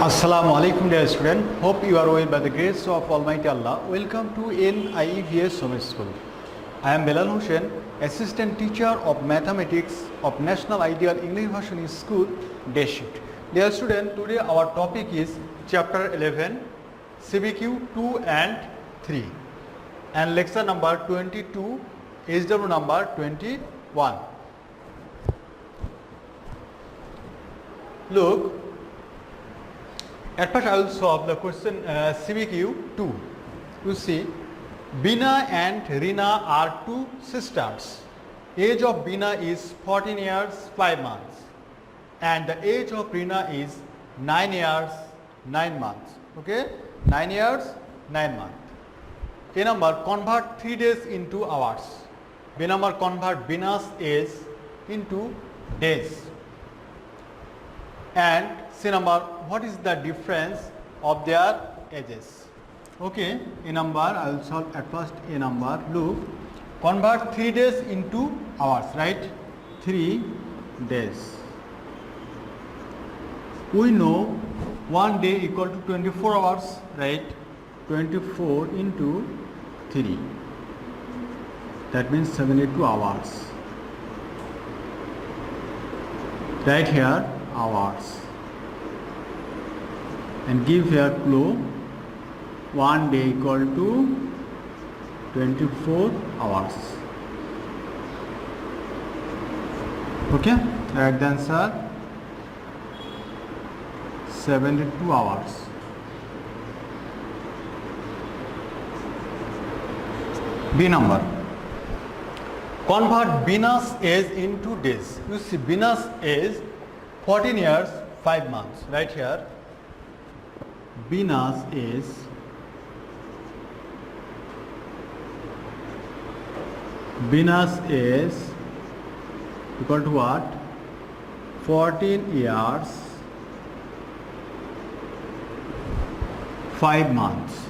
Assalamu alaikum dear student. Hope you are well by the grace of Almighty Allah. Welcome to NIEVS Home School. I am Belal Hussain, Assistant Teacher of Mathematics of National Ideal English Version School, Day Shift. Dear student, today our topic is Chapter 11, CBQ 2 and 3 and lecture number 22, HW number 21. Look, at first I will solve the question CBQ 2. You see, Bina and Rina are two sisters. Age of Bina is 14 years 5 months and the age of Rina is 9 years 9 months. Okay, 9 years 9 months. A number, convert 3 days into hours. B number, convert Bina's age into days. And C number, what is the difference of their ages? Okay, A number, I will solve at first A number. Look, convert 3 days into hours, right? 3 days. We know 1 day equal to 24 hours, right? 24 into 3. That means 72 hours. Right here, hours. And give here clue, 1 day equal to 24 hours. Okay, right the answer 72 hours. B number, convert Bina's age into days. You see, Bina's age 14 years 5 months, right here. Bina's age equal to what? 14 years 5 months.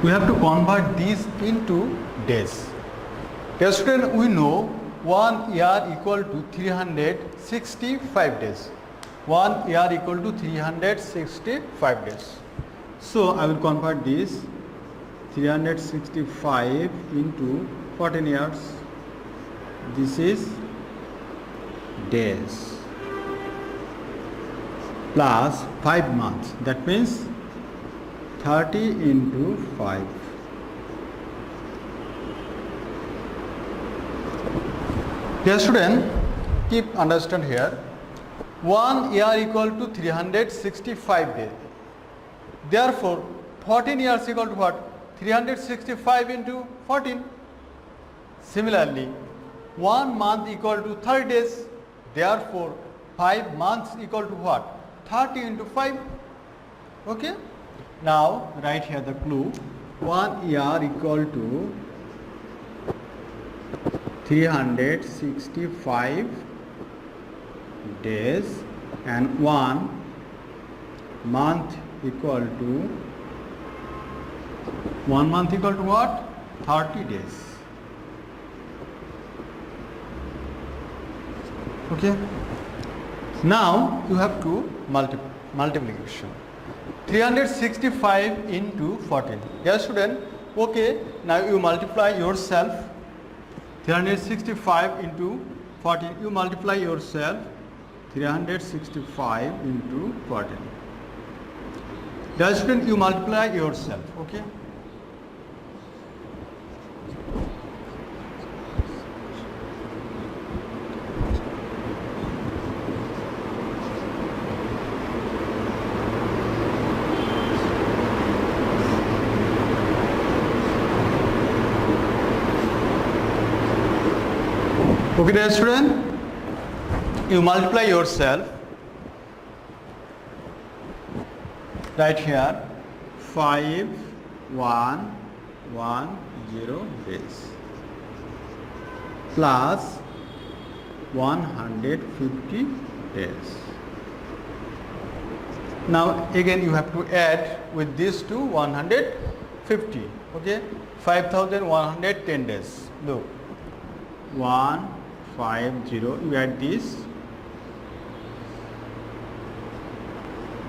We have to convert these into days. Dear student, we know 1 year equal to 365 days. 1 year equal to 365 days. So I will convert this 365 into 14 years. This is days plus 5 months. That means 30 into 5. Dear student, keep understand here. 1 year equal to 365 days. Therefore, 14 years equal to what? 365 into 14. Similarly, 1 month equal to 30 days. Therefore, 5 months equal to what? 30 into 5. Okay. Now, write here the clue. 1 year equal to 365 days and 1 month equal to what? 30 days. Okay. Now you have to multiplication. 365 into 14. Yes, student. Okay. Now you multiply yourself. 365 into 14. You multiply yourself. 365 into 14. Dear student, you multiply yourself. Okay. Okay, dear student, you multiply yourself. Right here, 5110 days plus 150 days. Now again you have to add with this to 150. Okay, 5110 days. Look, 150, you add this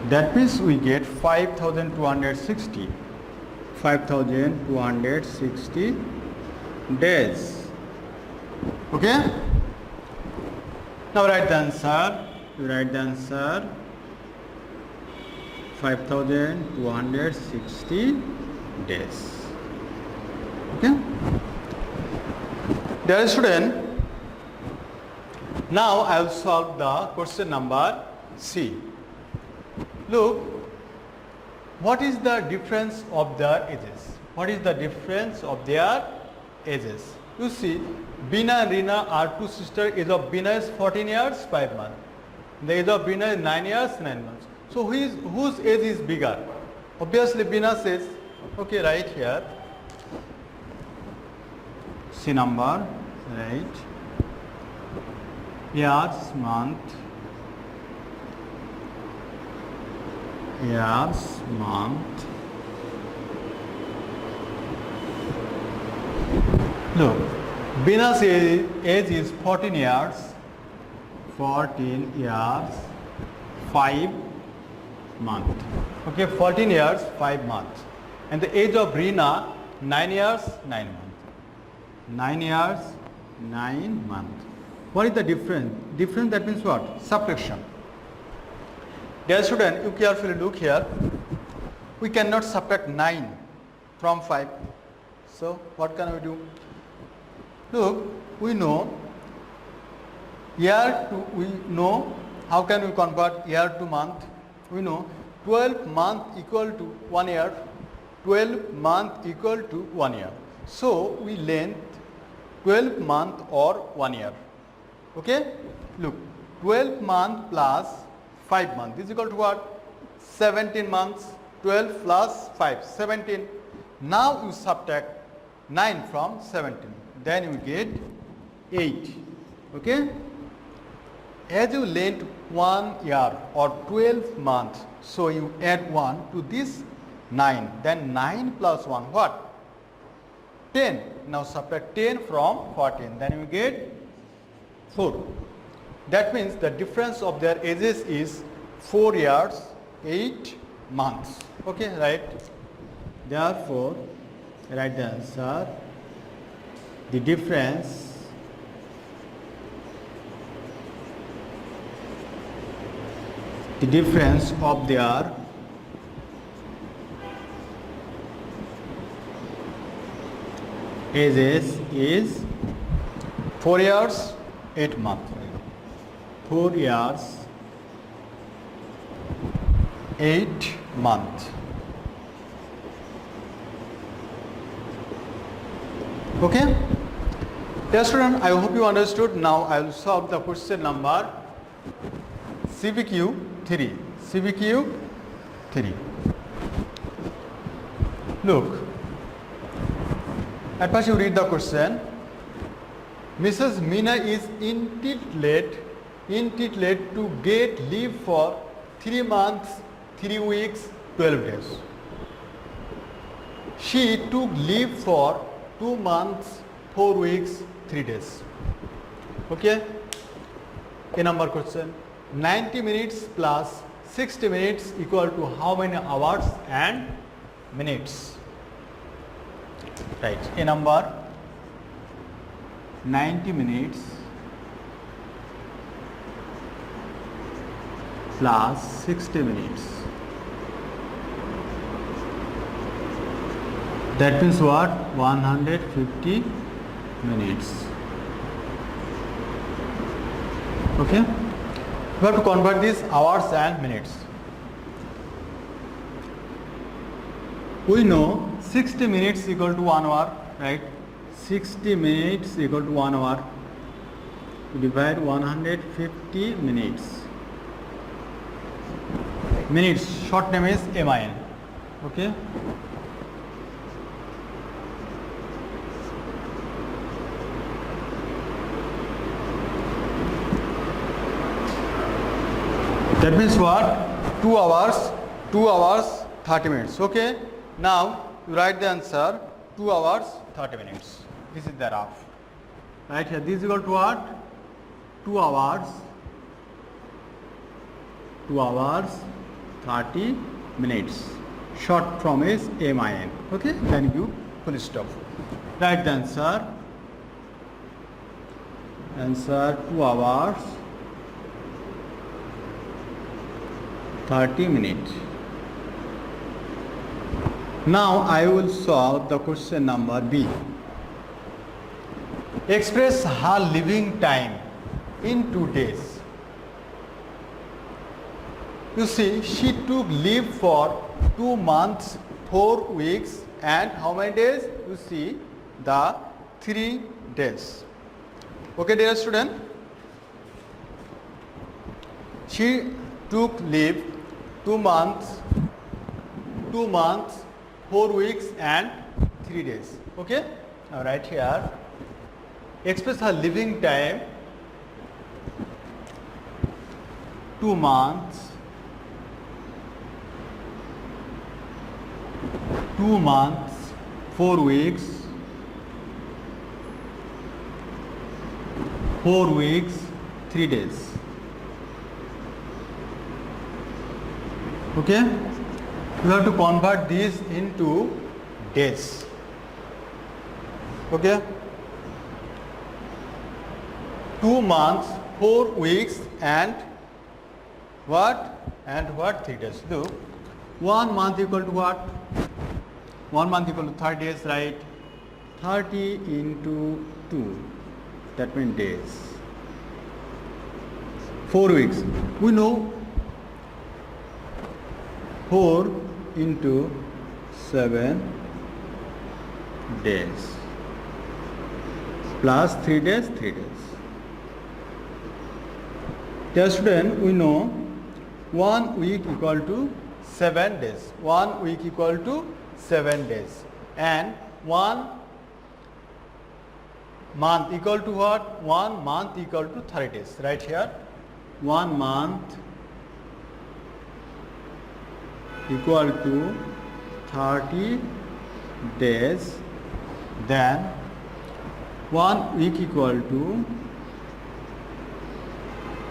That means we get 5260. 5260 days. Okay? Now write the answer. You write the answer. 5260 days. Okay? Dear student, now I will solve the question number C. Look, what is the difference of their ages? What is the difference of their ages? You see, Bina and Rina are two sisters. Age of Bina is 14 years, 5 months. The age of Bina is 9 years, 9 months. So whose age is bigger? Obviously, Bina says, okay, right here. C number, right? Years, month. Years, month. Look, Bina's age is 14 years. 14 years, 5 months. Okay, 14 years, 5 months. And the age of Rina, 9 years, 9 months. 9 years, 9 months. What is the difference? Difference, that means what? Subtraction. Dear student, you carefully look here. We cannot subtract 9 from 5. So what can we do? Look, we know year to, we know how can we convert year to month? We know 12 month equal to 1 year. 12 month equal to 1 year. So we length 12 month or 1 year. Okay? Look, 12 month plus 5 months is equal to what? 17 months. 12 plus 5, 17. Now you subtract 9 from 17. Then you get 8. Okay? As you length 1 year or 12 months, so you add 1 to this 9. Then 9 plus 1, what? 10. Now subtract 10 from 14. Then you get 4. That means the difference of their ages is 4 years, 8 months. Okay, right? Therefore, write the answer. The difference of their ages is 4 years, 8 months. 4 years, 8 months. Okay? Yes, student, I hope you understood. Now I will solve the question number CBQ 3. CBQ 3. Look, at first you read the question. Mrs. Meena is entitled to get leave for 3 months, 3 weeks, 12 days. She took leave for 2 months, 4 weeks, 3 days. Okay? A number question. 90 minutes plus 60 minutes equal to how many hours and minutes? Right. A number 90 minutes plus 60 minutes. That means what? 150 minutes. Okay? We have to convert these hours and minutes. We know 60 minutes equal to 1 hour, right? 60 minutes equal to 1 hour. We divide 150 minutes. Minutes, short name is MIN. Okay? That means what? 2 hours, 30 minutes. Okay? Now you write the answer 2 hours, 30 minutes. This is the graph. Right here. This is equal to what? 2 hours, 30 minutes. Short form is MIN. Okay, then you full stop. Write the answer. Answer 2 hours 30 minutes. Now I will solve the question number B. Express her living time in 2 days. You see, she took leave for 2 months, 4 weeks, and how many days? You see, the 3 days. Okay, dear student. She took leave 2 months, 4 weeks, and 3 days. Okay, now right here. Express her living time 2 months, 4 weeks, 3 days. Okay, you have to convert these into days. Okay, 2 months, 4 weeks, and what? 3 days. Look, 1 month equal to what? 1 month equal to 30 days, right? 30 into 2, that means days. 4 weeks, we know 4 into 7 days plus 3 days, 3 days. Dear student, we know 1 week equal to 7 days. 1 week equal to 7 days. And 1 month equal to what? 1 month equal to 30 days. Right here. 1 month equal to 30 days. Then 1 week equal to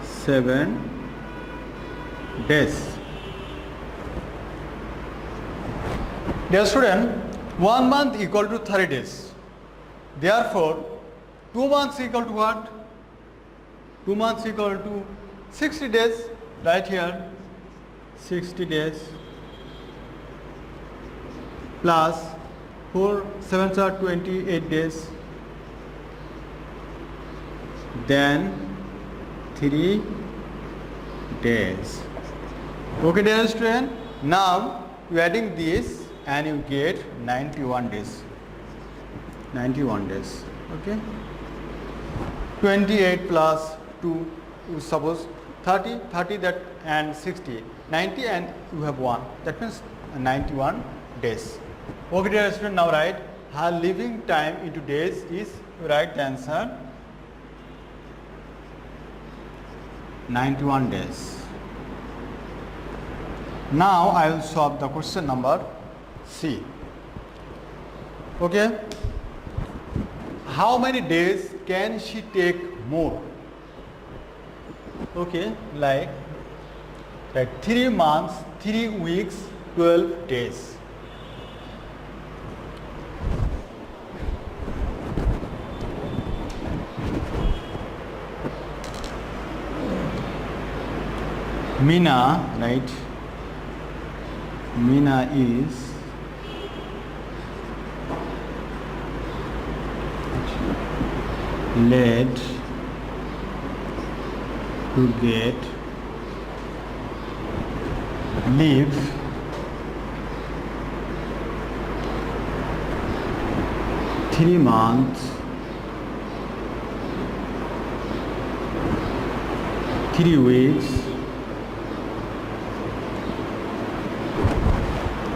7 days. Dear student, 1 month equal to 30 days. Therefore, 2 months equal to what? 2 months equal to 60 days. Right here, 60 days plus 4 7s are 28 days. Then 3 days. Okay, dear student. Now you adding this and you get 91 days. 91 days. Okay. 28 plus 2, you suppose 30 that and 60, 90, and you have 1. That means 91 days. Okay, dear student. Now write her living time into days is, you write the answer 91 days. Now I will solve the question number C. Okay. How many days can she take more? Okay, like 3 months, 3 weeks, 12 days. Meena, right? Meena is led to get leave three months, 3 weeks,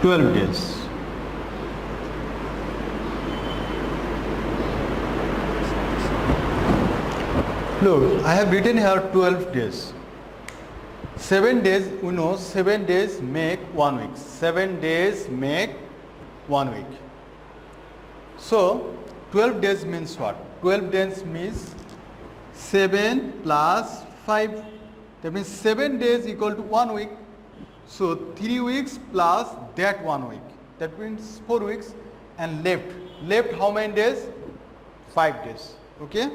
12 days. Look, I have written here 12 days. 7 days, we know 7 days make 1 week. 7 days make 1 week. So 12 days means what? 12 days means 7 plus 5. That means 7 days equal to 1 week. So 3 weeks plus that 1 week. That means 4 weeks and left. Left how many days? 5 days. Okay.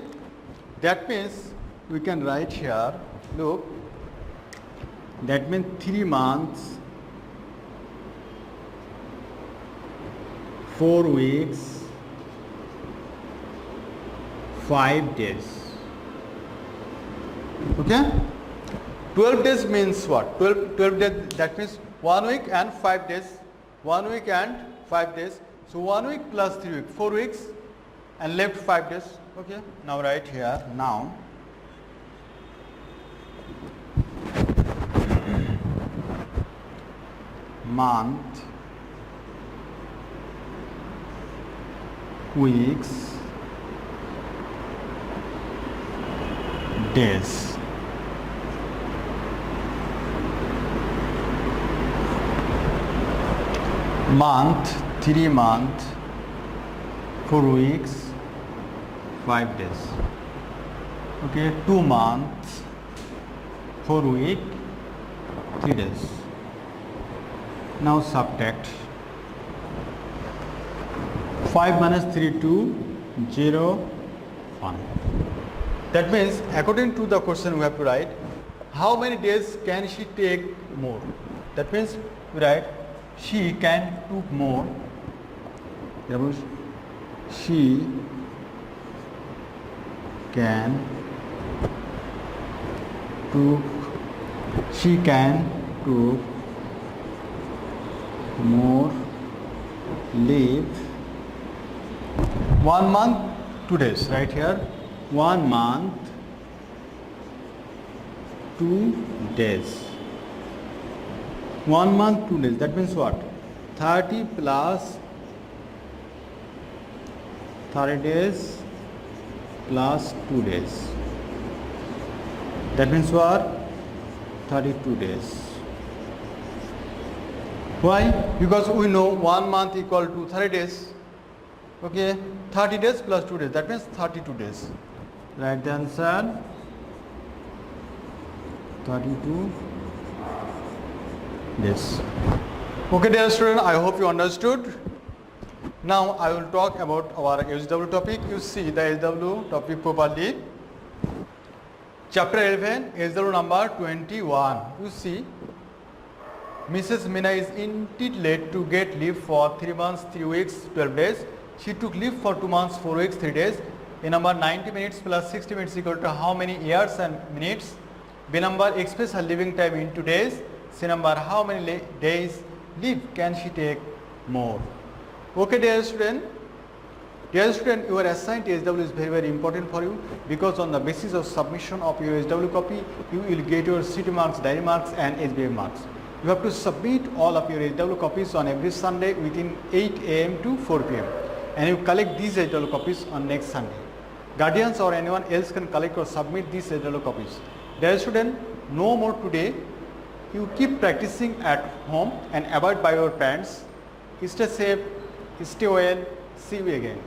That means we can write here, look, that means 3 months, 4 weeks, 5 days. Okay. 12 days means what? 12 days, that means 1 week and 5 days. 1 week and 5 days. So 1 week plus 3 weeks, 4 weeks and left 5 days. Okay. Now write here, now month, weeks, days. Month, 3 months, 4 weeks, 5 days. Okay, 2 months, 4 weeks, 3 days. Now subtract. 5 minus 3, 2, 0, 1. That means according to the question we have to write, how many days can she take more? That means we write, she can took more. That means she can took more leave 1 month 2 days. Right here, 1 month 2 days. 1 month 2 days. That means what? 30 plus 30 days plus 2 days. That means what? 32 days. Why? Because we know 1 month equal to 30 days. Okay, 30 days plus 2 days. That means 32 days. Write the answer. 32 days. Okay, dear student, I hope you understood. Now I will talk about our SW topic. You see the SW topic properly. Chapter 11, SW number 21. You see, Mrs. Meena is entitled to get leave for 3 months, 3 weeks, 12 days. She took leave for 2 months, 4 weeks, 3 days. A number 90 minutes plus 60 minutes equal to how many years and minutes? B number express her living time into days. C number how many days leave can she take more? Okay, dear student. Dear student, your assigned SW is very, very important for you, because on the basis of submission of your SW copy, you will get your city marks, diary marks and SBM marks. You have to submit all of your SW copies on every Sunday within 8 AM to 4 PM. And you collect these SW copies on next Sunday. Guardians or anyone else can collect or submit these SW copies. Dear student, no more today. You keep practicing at home and abide by your parents. Stay safe, stay well. See you again.